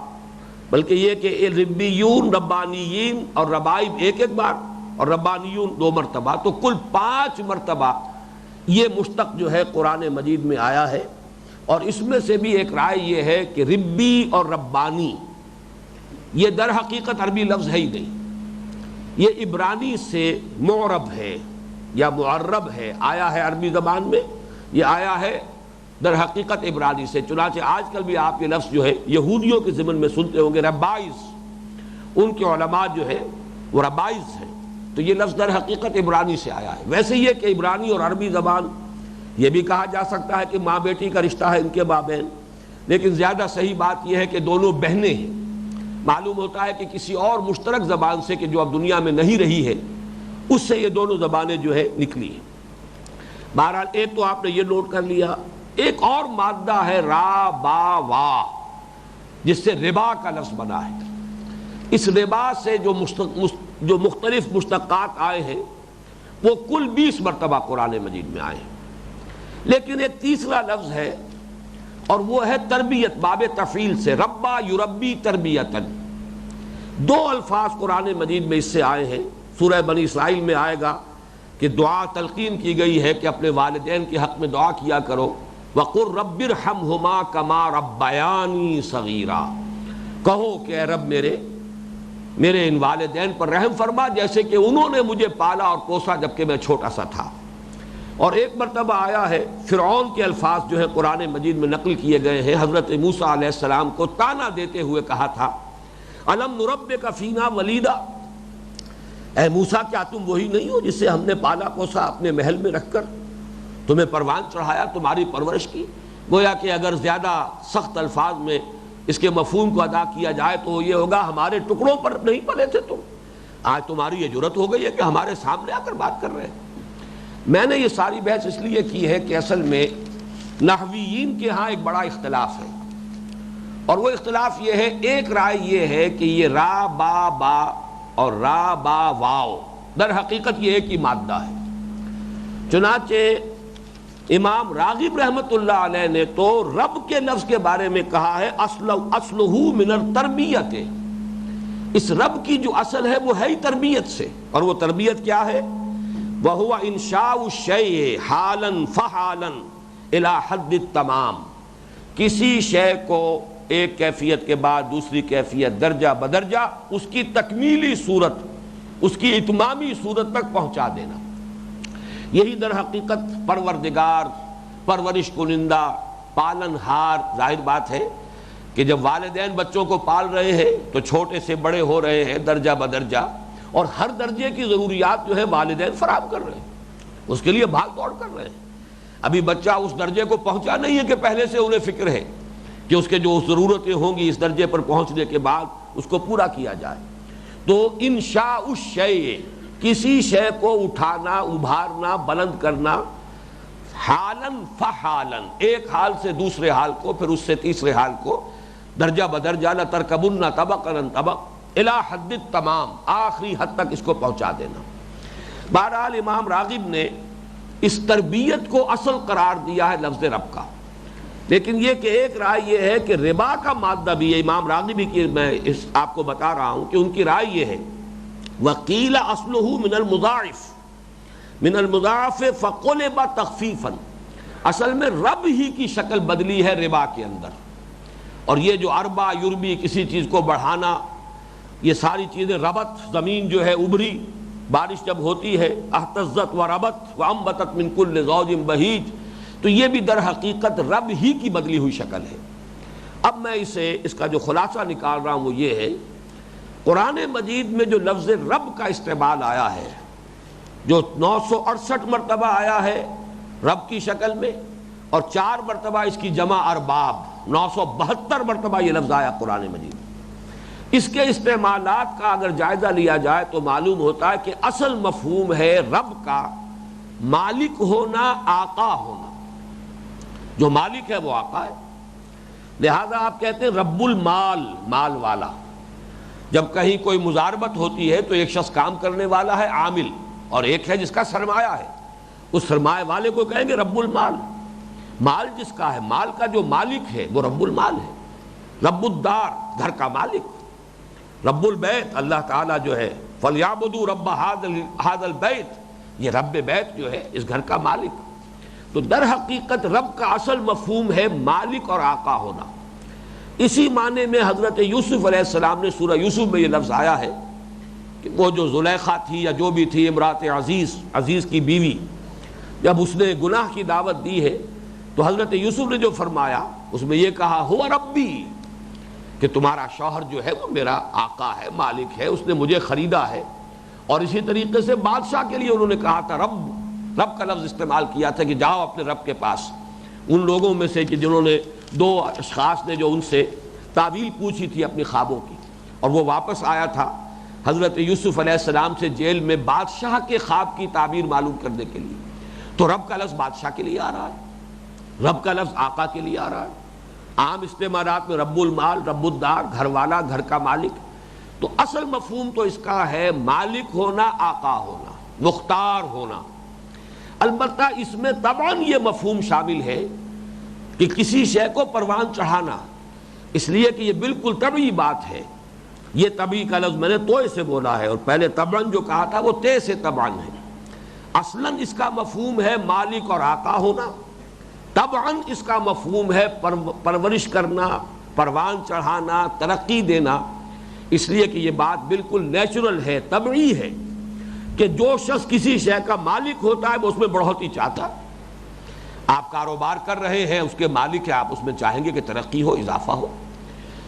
بلکہ یہ کہ ربیون، ربانیین اور ربائب ایک بار اور ربانیون 2 مرتبہ، تو کل 5 مرتبہ یہ مشتق جو ہے قرآن مجید میں آیا ہے. اور اس میں سے بھی ایک رائے یہ ہے کہ ربی اور ربانی یہ در حقیقت عربی لفظ ہے ہی نہیں، یہ عبرانی سے معرب ہے یا معرب ہے، آیا ہے عربی زبان میں، یہ آیا ہے در حقیقت عبرانی سے. چنانچہ آج کل بھی آپ یہ لفظ جو ہے یہودیوں کے ضمن میں سنتے ہوں گے، ربائز، ان کے علماء جو ہے وہ ربائز ہیں، تو یہ لفظ در حقیقت عبرانی سے آیا ہے. ویسے یہ کہ عبرانی اور عربی زبان یہ بھی کہا جا سکتا ہے کہ ماں بیٹی کا رشتہ ہے ان کے مابین، لیکن زیادہ صحیح بات یہ ہے کہ دونوں بہنیں ہیں. معلوم ہوتا ہے کہ کسی اور مشترک زبان سے کہ جو اب دنیا میں نہیں رہی ہے، اس سے یہ دونوں زبانیں جو ہے نکلی ہیں. بہرحال ایک تو آپ نے یہ نوٹ کر لیا. ایک اور مادہ ہے را با وا، جس سے ربا کا لفظ بنا ہے. اس ربا سے جو مختلف مشتقات آئے ہیں وہ کل 20 مرتبہ قرآن مجید میں آئے ہیں. لیکن ایک تیسرا لفظ ہے اور وہ ہے تربیت، باب تفعیل سے، ربا یربی تربیتاً. 2 الفاظ قرآن مجید میں اس سے آئے ہیں. سورہ بنی اسرائیل میں آئے گا کہ دعا تلقین کی گئی ہے کہ اپنے والدین کے حق میں دعا کیا کرو. وَقُلْ رَبِّ ارْحَمْهُمَا كَمَا رَبَّيَانِي صَغِيرًا، کہو کہ اے رب میرے ان والدین پر رحم فرما جیسے کہ انہوں نے مجھے پالا اور پوسا جبکہ میں چھوٹا سا تھا. اور ایک مرتبہ آیا ہے فرعون کے الفاظ جو ہے قرآن مجید میں نقل کیے گئے ہیں. حضرت موسیٰ علیہ السلام کو تانا دیتے ہوئے کہا تھا الم نربک فینا ولیدا، اے موسیٰ کیا تم وہی نہیں ہو جسے ہم نے پالا پوسا اپنے محل میں رکھ کر تمہیں پروان چڑھایا، تمہاری پرورش کی. گویا کہ اگر زیادہ سخت الفاظ میں اس کے مفہوم کو ادا کیا جائے تو یہ ہوگا ہمارے ٹکڑوں پر نہیں پلے تھے تم، آج تمہاری یہ جرت ہو گئی ہے کہ ہمارے سامنے آ کر بات کر رہے ہیں۔ میں نے یہ ساری بحث اس لیے کی ہے کہ اصل میں نحویین کے ہاں ایک بڑا اختلاف ہے، اور وہ اختلاف یہ ہے، ایک رائے یہ ہے کہ یہ را با با اور را با واو در حقیقت یہ ایک ہی مادہ ہے۔ چنانچہ امام راغب رحمت اللہ علیہ نے تو رب کے لفظ کے بارے میں کہا ہے اصلہ من التربیت، اس رب کی جو اصل ہے وہ ہے ہی تربیت سے، اور وہ تربیت کیا ہے؟ وَهُوَ إِنشَاءُ الشَّيْءِ حَالًا فَحَالًا إِلَى حَدِّ التَّمَامِ، کسی شے کو ایک کیفیت کے بعد دوسری کیفیت درجہ بدرجہ اس کی تکمیلی صورت، اس کی اتمامی صورت تک پہنچا دینا۔ یہی در حقیقت پروردگار، پرورش کنندہ، پالن ہار۔ ظاہر بات ہے کہ جب والدین بچوں کو پال رہے ہیں تو چھوٹے سے بڑے ہو رہے ہیں درجہ بدرجہ، اور ہر درجے کی ضروریات جو ہے والدین فراہم کر رہے ہیں، اس کے لیے بھاگ دوڑ کر رہے ہیں۔ ابھی بچہ اس درجے کو پہنچا نہیں ہے کہ پہلے سے انہیں فکر ہے کہ اس کے جو ضرورتیں ہوں گی اس درجے پر پہنچنے کے بعد اس کو پورا کیا جائے۔ تو انشاء الشیء، کسی شے کو اٹھانا، ابھارنا، بلند کرنا، حالن فحالن، ایک حال سے دوسرے حال کو، پھر اس سے تیسرے حال کو، درجہ بدرجہ، لترکبن طبقا عن طبق الی حد التمام، آخری حد تک اس کو پہنچا دینا۔ بہرحال امام راغب نے اس تربیت کو اصل قرار دیا ہے لفظ رب کا، لیکن یہ کہ ایک رائے یہ ہے کہ ربا کا مادہ بھی ہے۔ امام راغبی کی میں آپ کو بتا رہا ہوں کہ ان کی رائے یہ ہے، وَقِيلَ أَصْلُهُ مِنَ الْمُضَاعِفِ مِنَ الْمُضَاعَفِ فَقُلِبَ تَخْفِيفًا، اصل میں رب ہی کی شکل بدلی ہے ربا کے اندر، اور یہ جو اربا یربی، کسی چیز کو بڑھانا، یہ ساری چیزیں، ربط، زمین جو ہے ابری، بارش جب ہوتی ہے، اہتزت و ربت وانبتت من کل زوج بہیج، تو یہ بھی در حقیقت رب ہی کی بدلی ہوئی شکل ہے۔ اب میں اس کا جو خلاصہ نکال رہا ہوں وہ یہ ہے، قرآن مجید میں جو لفظ رب کا استعمال آیا ہے، جو 968 مرتبہ آیا ہے رب کی شکل میں، اور 4 مرتبہ اس کی جمع ارباب، 972 مرتبہ یہ لفظ آیا قرآن مجید۔ اس کے استعمالات کا اگر جائزہ لیا جائے تو معلوم ہوتا ہے کہ اصل مفہوم ہے رب کا مالک ہونا، آقا ہونا۔ جو مالک ہے وہ آقا ہے، لہذا آپ کہتے ہیں رب المال، مال والا۔ جب کہیں کوئی مزاربت ہوتی ہے تو ایک شخص کام کرنے والا ہے عامل، اور ایک ہے جس کا سرمایہ ہے، اس سرمایہ والے کو کہیں گے رب المال۔ مال جس کا ہے، مال کا جو مالک ہے وہ رب المال ہے۔ رب الدار، گھر کا مالک۔ رب البیت، اللہ تعالیٰ جو ہے فَلْيَعْبُدُوا رَبَّ هَذَا الْبَيْتِ، یہ رب بیت جو ہے اس گھر کا مالک۔ تو در حقیقت رب کا اصل مفہوم ہے مالک اور آقا ہونا۔ اسی معنی میں حضرت یوسف علیہ السلام نے سورہ یوسف میں یہ لفظ آیا ہے کہ وہ جو زلیخا تھی یا جو بھی تھی، امرات عزیز، عزیز کی بیوی، جب اس نے گناہ کی دعوت دی ہے تو حضرت یوسف نے جو فرمایا اس میں یہ کہا ہوا ربی، کہ تمہارا شوہر جو ہے وہ میرا آقا ہے، مالک ہے، اس نے مجھے خریدا ہے۔ اور اسی طریقے سے بادشاہ کے لیے انہوں نے کہا تھا رب کا لفظ استعمال کیا تھا کہ جاؤ اپنے رب کے پاس۔ ان لوگوں میں سے کہ جنہوں نے 2 اشخاص نے جو ان سے تعبیر پوچھی تھی اپنی خوابوں کی، اور وہ واپس آیا تھا حضرت یوسف علیہ السلام سے جیل میں بادشاہ کے خواب کی تعبیر معلوم کرنے کے لیے، تو رب کا لفظ بادشاہ کے لیے آ رہا ہے، رب کا لفظ آقا کے لیے آ رہا ہے۔ عام استعمالات میں رب المال، رب الدار، گھر والا، گھر کا مالک۔ تو اصل مفہوم تو اس کا ہے مالک ہونا، آقا ہونا، مختار ہونا۔ البتہ اس میں طبعاً یہ مفہوم شامل ہے کہ کسی شے کو پروان چڑھانا، اس لیے کہ یہ بالکل طبعی بات ہے۔ یہ طبعی کا لفظ میں نے توئے سے بولا ہے، اور پہلے طبعاً جو کہا تھا وہ تے سے طبعاً ہے۔ اصلاً اس کا مفہوم ہے مالک اور آقا ہونا، طبعاً اس کا مفہوم ہے پرورش کرنا، پروان چڑھانا، ترقی دینا۔ اس لیے کہ یہ بات بالکل نیچرل ہے، طبعی ہے کہ جو شخص کسی شے کا مالک ہوتا ہے وہ اس میں بڑھوتی چاہتا ہے۔ آپ کاروبار کر رہے ہیں، اس کے مالک ہیں، آپ اس میں چاہیں گے کہ ترقی ہو، اضافہ ہو۔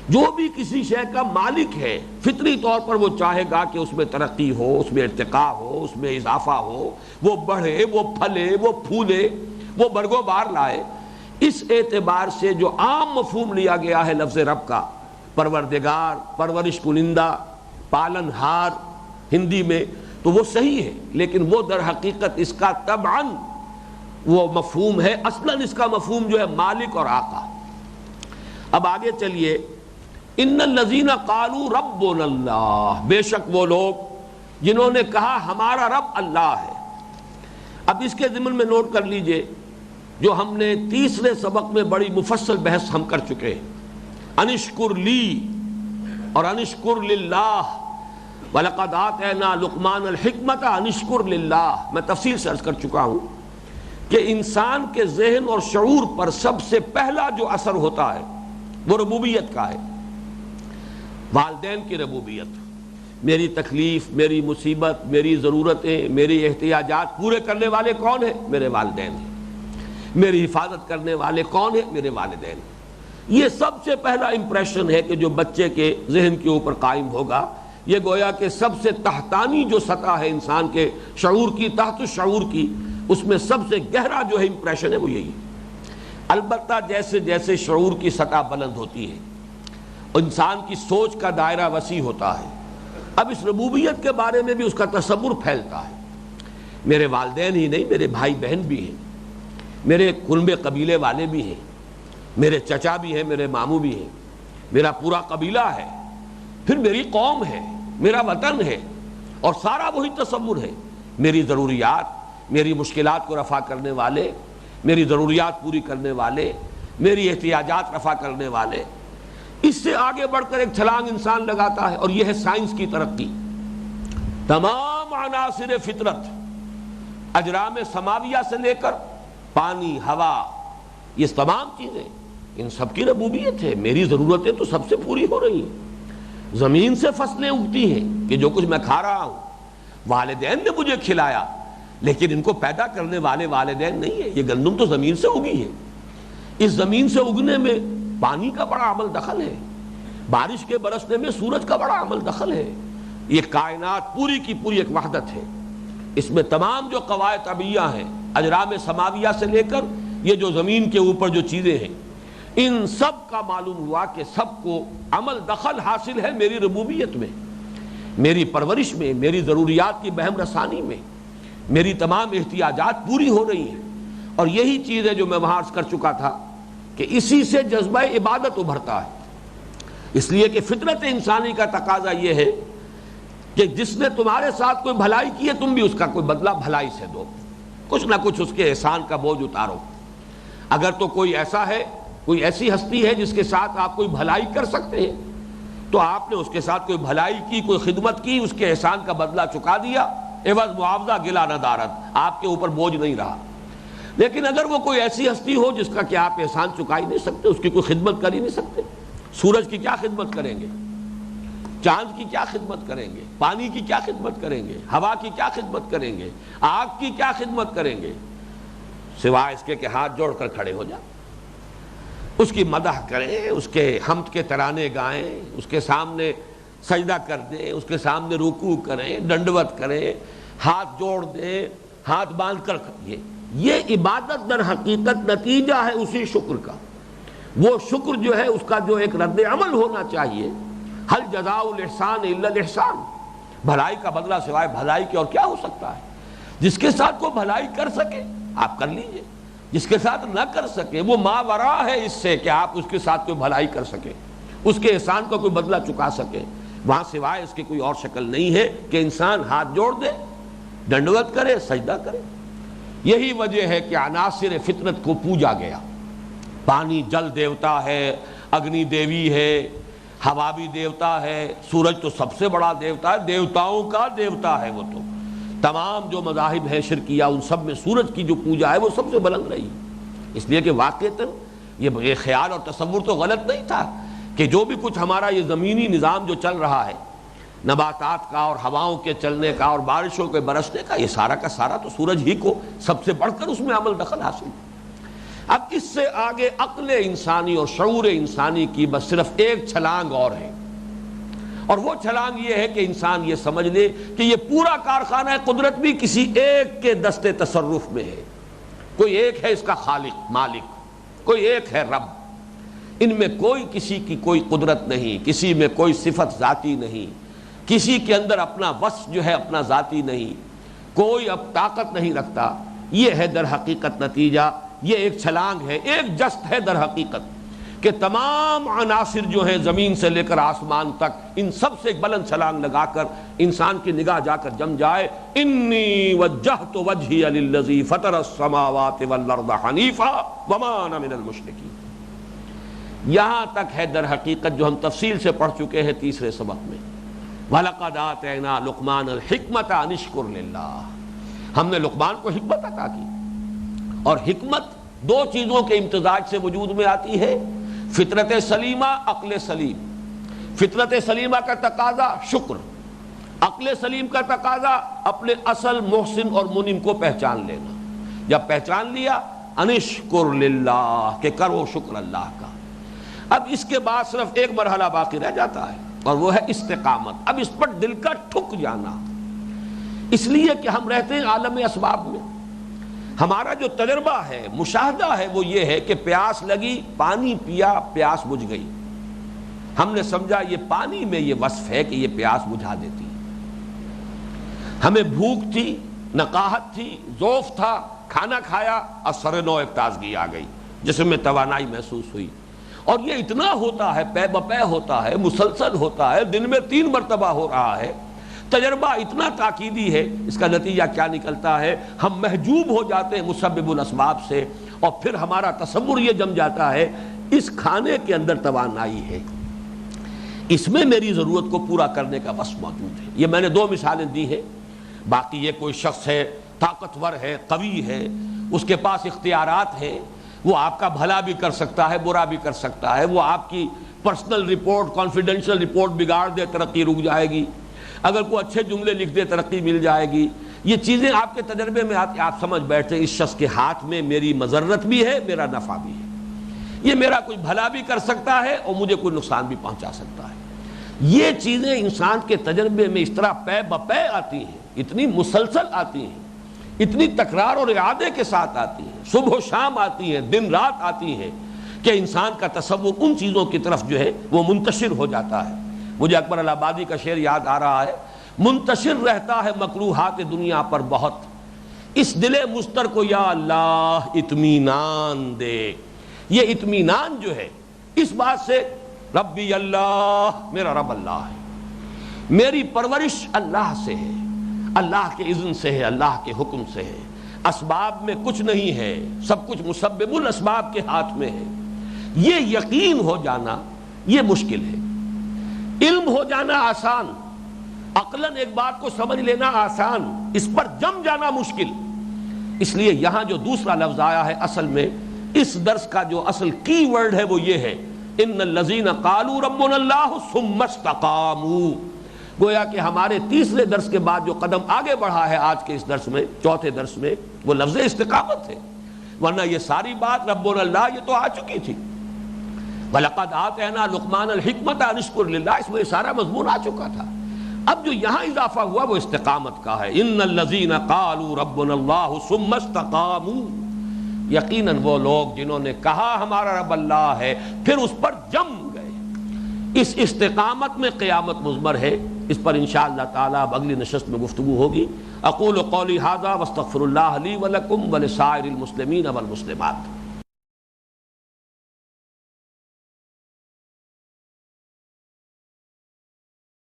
جو بھی کسی شے کا مالک ہے فطری طور پر وہ چاہے گا کہ اس میں ترقی ہو، اس میں ارتقاء ہو، اس میں اضافہ ہو، وہ بڑھے، وہ پھلے، وہ پھولے، وہ برگو بار لائے۔ اس اعتبار سے جو عام مفہوم لیا گیا ہے لفظ رب کا، پروردگار، پرورش کنندہ، پالن ہار، ہندی میں تو وہ صحیح ہے، لیکن وہ در حقیقت اس کا طبعاً وہ مفہوم ہے، اصلاً اس کا مفہوم جو ہے مالک اور آقا۔ اب آگے چلیے، ان الذین قالوا ربنا اللہ، بے شک وہ لوگ جنہوں نے کہا ہمارا رب اللہ ہے۔ اب اس کے ضمن میں نوٹ کر لیجئے جو ہم نے تیسرے سبق میں بڑی مفصل بحث ہم کر چکے ہیں، انشکر لی اور انشکر للہ، وَلَقَدْ آتَيْنَا لُقْمَانَ الْحِکْمَةَ انشکر للہ۔ میں تفصیل سے عرض کر چکا ہوں کہ انسان کے ذہن اور شعور پر سب سے پہلا جو اثر ہوتا ہے وہ ربوبیت کا ہے، والدین کی ربوبیت۔ میری تکلیف، میری مصیبت، میری ضرورتیں، میری احتیاجات پورے کرنے والے کون ہیں؟ میرے والدین ہیں۔ میری حفاظت کرنے والے کون ہیں؟ میرے والدین۔ یہ سب سے پہلا امپریشن ہے کہ جو بچے کے ذہن کے اوپر قائم ہوگا، یہ گویا کہ سب سے تحتانی جو سطح ہے انسان کے شعور کی، تحت الشعور کی، اس میں سب سے گہرا جو ہے امپریشن ہے وہ یہی ہے۔ البتہ جیسے جیسے شعور کی سطح بلند ہوتی ہے، انسان کی سوچ کا دائرہ وسیع ہوتا ہے، اب اس ربوبیت کے بارے میں بھی اس کا تصور پھیلتا ہے۔ میرے والدین ہی نہیں، میرے بھائی بہن بھی ہیں، میرے کنبے قبیلے والے بھی ہیں، میرے چچا بھی ہیں، میرے ماموں بھی ہیں، میرا پورا قبیلہ ہے، پھر میری قوم ہے، میرا وطن ہے، اور سارا وہی تصور ہے۔ میری ضروریات، میری مشکلات کو رفع کرنے والے، میری ضروریات پوری کرنے والے، میری احتیاجات رفع کرنے والے۔ اس سے آگے بڑھ کر ایک چھلانگ انسان لگاتا ہے، اور یہ ہے سائنس کی ترقی۔ تمام عناصر فطرت، اجرام سماویہ سے لے کر پانی، ہوا، یہ تمام چیزیں ان سب کی ربوبیت ہے۔ میری ضرورتیں تو سب سے پوری ہو رہی ہیں۔ زمین سے فصلیں اگتی ہیں کہ جو کچھ میں کھا رہا ہوں، والدین نے مجھے کھلایا، لیکن ان کو پیدا کرنے والے والدین نہیں ہے۔ یہ گندم تو زمین سے اگی ہے، اس زمین سے اگنے میں پانی کا بڑا عمل دخل ہے، بارش کے برسنے میں سورج کا بڑا عمل دخل ہے۔ یہ کائنات پوری کی پوری ایک وحدت ہے، اس میں تمام جو قواعد طبیعیہ ہیں، اجرام سماویہ سے لے کر یہ جو زمین کے اوپر جو چیزیں ہیں، ان سب کا معلوم ہوا کہ سب کو عمل دخل حاصل ہے میری ربوبیت میں، میری پرورش میں، میری ضروریات کی بہم رسانی میں، میری تمام احتیاجات پوری ہو رہی ہیں۔ اور یہی چیز ہے جو میں وہاں عرض کر چکا تھا کہ اسی سے جذبہ عبادت ابھرتا ہے۔ اس لیے کہ فطرت انسانی کا تقاضا یہ ہے کہ جس نے تمہارے ساتھ کوئی بھلائی کی ہے، تم بھی اس کا کوئی بدلہ بھلائی سے دو، کچھ نہ کچھ اس کے احسان کا بوجھ اتارو۔ اگر تو کوئی ایسا ہے، کوئی ایسی ہستی ہے جس کے ساتھ آپ کوئی بھلائی کر سکتے ہیں، تو آپ نے اس کے ساتھ کوئی بھلائی کی، کوئی خدمت کی، اس کے احسان کا بدلہ چکا دیا، عوض معاوضہ گلا نہ دارد، آپ کے اوپر بوجھ نہیں رہا۔ لیکن اگر وہ کوئی ایسی ہستی ہو جس کا کہ آپ احسان چکا ہی نہیں سکتے، اس کی کوئی خدمت کر ہی نہیں سکتے، سورج کی کیا خدمت کریں گے، چاند کی کیا خدمت کریں گے، پانی کی کیا خدمت کریں گے، ہوا کی کیا خدمت کریں گے، آگ کی کیا خدمت کریں گے، سوائے اس کے کہ ہاتھ جوڑ کر کھڑے ہو جائیں، اس کی مدح کریں، اس کے حمد کے ترانے گائیں، اس کے سامنے سجدہ کر دیں، اس کے سامنے رکوع کریں، ڈنڈوت کریں، ہاتھ جوڑ دیں، ہاتھ باندھ کر یہ عبادت در حقیقت نتیجہ ہے اسی شکر کا۔ وہ شکر جو ہے اس کا جو ایک رد عمل ہونا چاہیے، ہل جزاء الاحسان الا الاحسان، بھلائی کا بدلہ سوائے بھلائی کے اور کیا ہو سکتا ہے۔ جس کے ساتھ کوئی بھلائی کر سکے آپ کر لیجئے، جس کے ساتھ نہ کر سکے وہ ماورا ہے اس سے کہ آپ اس کے ساتھ کوئی بھلائی کر سکے، اس کے احسان کا کوئی بدلہ چکا سکے، وہاں سوائے اس کی کوئی اور شکل نہیں ہے کہ انسان ہاتھ جوڑ دے، ڈنڈوت کرے، سجدہ کرے۔ یہی وجہ ہے کہ عناصر فطرت کو پوجا گیا۔ پانی جل دیوتا ہے، اگنی دیوی ہے، ہوا بھی دیوتا ہے، سورج تو سب سے بڑا دیوتا ہے، دیوتاؤں کا دیوتا ہے وہ تو۔ تمام جو مذاہب ہیں شرکیہ، ان سب میں سورج کی جو پوجا ہے وہ سب سے بلند رہی، اس لیے کہ واقعتاً یہ خیال اور تصور تو غلط نہیں تھا کہ جو بھی کچھ ہمارا یہ زمینی نظام جو چل رہا ہے، نباتات کا اور ہواؤں کے چلنے کا اور بارشوں کے برسنے کا، یہ سارا کا سارا تو سورج ہی کو سب سے بڑھ کر اس میں عمل دخل حاصل ہے۔ اب اس سے آگے عقل انسانی اور شعور انسانی کی بس صرف ایک چھلانگ اور ہے، اور وہ چھلانگ یہ ہے کہ انسان یہ سمجھ لے کہ یہ پورا کارخانہ قدرت بھی کسی ایک کے دست تصرف میں ہے، کوئی ایک ہے اس کا خالق مالک، کوئی ایک ہے رب، ان میں کوئی کسی کی کوئی قدرت نہیں، کسی میں کوئی صفت ذاتی نہیں، کسی کے اندر اپنا وس جو ہے اپنا ذاتی نہیں، کوئی اب طاقت نہیں رکھتا. یہ ہے در حقیقت نتیجہ. یہ ایک چھلانگ ہے، ایک جست ہے در حقیقت کہ تمام عناصر جو ہیں زمین سے لے کر آسمان تک، ان سب سے ایک بلند چھلانگ لگا کر انسان کی نگاہ جا کر جم جائے. انی وجہت وجہی للذی فطر السماوات والارض حنیفا وما انا من المشرکین. یہاں تک ہے در حقیقت جو ہم تفصیل سے پڑھ چکے ہیں تیسرے سبق میں. وَلَقَدْ آتَيْنَا لُقْمَانَ الْحِكْمَةَ أَنِ اشْكُرْ لِلَّهِ. ہم نے لقمان کو حکمت عطا کی، اور حکمت دو چیزوں کے امتزاج سے وجود میں آتی ہے، فطرت سلیمہ، عقل سلیم. فطرت سلیمہ کا تقاضا شکر، عقل سلیم کا تقاضا اپنے اصل محسن اور منعم کو پہچان لینا. جب پہچان لیا انشکر للہ کہ کرو شکر اللہ کا. اب اس کے بعد صرف ایک مرحلہ باقی رہ جاتا ہے اور وہ ہے استقامت. اب اس پر دل کا ٹھک جانا، اس لیے کہ ہم رہتے ہیں عالم اسباب میں. ہمارا جو تجربہ ہے، مشاہدہ ہے، وہ یہ ہے کہ پیاس لگی، پانی پیا، پیاس بجھ گئی. ہم نے سمجھا یہ پانی میں یہ وصف ہے کہ یہ پیاس بجھا دیتی. ہمیں بھوک تھی، نقاہت تھی، ذوف تھا، کھانا کھایا، اثر نو ایک تازگی آ گئی، جسم میں توانائی محسوس ہوئی. اور یہ اتنا ہوتا ہے، پے بپے ہوتا ہے، مسلسل ہوتا ہے، دن میں 3 مرتبہ ہو رہا ہے. تجربہ اتنا تاکیدی ہے. اس کا نتیجہ کیا نکلتا ہے؟ ہم محجوب ہو جاتے ہیں مسبب الاسباب سے، اور پھر ہمارا تصور یہ جم جاتا ہے اس کھانے کے اندر توانائی ہے، اس میں میری ضرورت کو پورا کرنے کا وصف موجود ہے. یہ میں نے 2 مثالیں دی ہیں. باقی یہ کوئی شخص ہے، طاقتور ہے، قوی ہے، اس کے پاس اختیارات ہیں، وہ آپ کا بھلا بھی کر سکتا ہے، برا بھی کر سکتا ہے. وہ آپ کی پرسنل رپورٹ، کانفیڈنشل رپورٹ بگاڑ دے، ترقی رک جائے گی. اگر کوئی اچھے جملے لکھ دے، ترقی مل جائے گی. یہ چیزیں آپ کے تجربے میں آتی، آپ سمجھ بیٹھتے ہیں اس شخص کے ہاتھ میں میری مضرت بھی ہے، میرا نفع بھی ہے. یہ میرا کوئی بھلا بھی کر سکتا ہے اور مجھے کوئی نقصان بھی پہنچا سکتا ہے. یہ چیزیں انسان کے تجربے میں اس طرح پے بپے آتی ہیں، اتنی مسلسل آتی ہیں، اتنی تکرار اور اعادے کے ساتھ آتی ہیں، صبح و شام آتی ہیں، دن رات آتی ہیں، کہ انسان کا تصور ان چیزوں کی طرف جو ہے وہ منتشر ہو جاتا ہے. مجھے اکبر الہ آبادی کا شعر یاد آ رہا ہے، منتشر رہتا ہے مکروہات دنیا پر بہت، اس دل مضطر کو یا اللہ اطمینان دے. یہ اطمینان جو ہے اس بات سے ربی اللہ، میرا رب اللہ ہے، میری پرورش اللہ سے ہے، اللہ کے اذن سے ہے، اللہ کے حکم سے ہے. اسباب میں کچھ نہیں ہے، سب کچھ مسبب الاسباب کے ہاتھ میں ہے. یہ یقین ہو جانا یہ مشکل ہے. علم ہو جانا آسان، عقلاً ایک بات کو سمجھ لینا آسان، اس پر جم جانا مشکل. اس لیے یہاں جو دوسرا لفظ آیا ہے، اصل میں اس درس کا جو اصل کی ورڈ ہے وہ یہ ہے، ان الذین قالوا ربنا اللہ ثم استقاموا. گویا کہ ہمارے تیسرے درس کے بعد جو قدم آگے بڑھا ہے آج کے اس درس میں، چوتھے درس میں، وہ لفظ استقامت ہے. ورنہ یہ ساری بات ربنا اللہ یہ تو آ چکی تھی. وَلَقَدْ آتَيْنَا لُقْمَانَ الْحِكْمَةَ أَنِ اشْكُرْ لِلَّهِ، اس میں سارا مضمون آ چکا تھا. اب جو یہاں اضافہ ہوا وہ استقامت کا ہے. ان الذین قالوا ربنا اللہ ثم استقاموا. یقیناً وہ لوگ جنہوں نے کہا ہمارا رب اللہ ہے پھر اس پر جم گئے. اس استقامت میں قیامت مضمر ہے. اس پر انشاءاللہ تعالی اب اگلی نشست میں گفتگو ہوگی. اقول قولی ھذا واستغفر اللہ لی ولکم ولسائر المسلمین والمسلمات.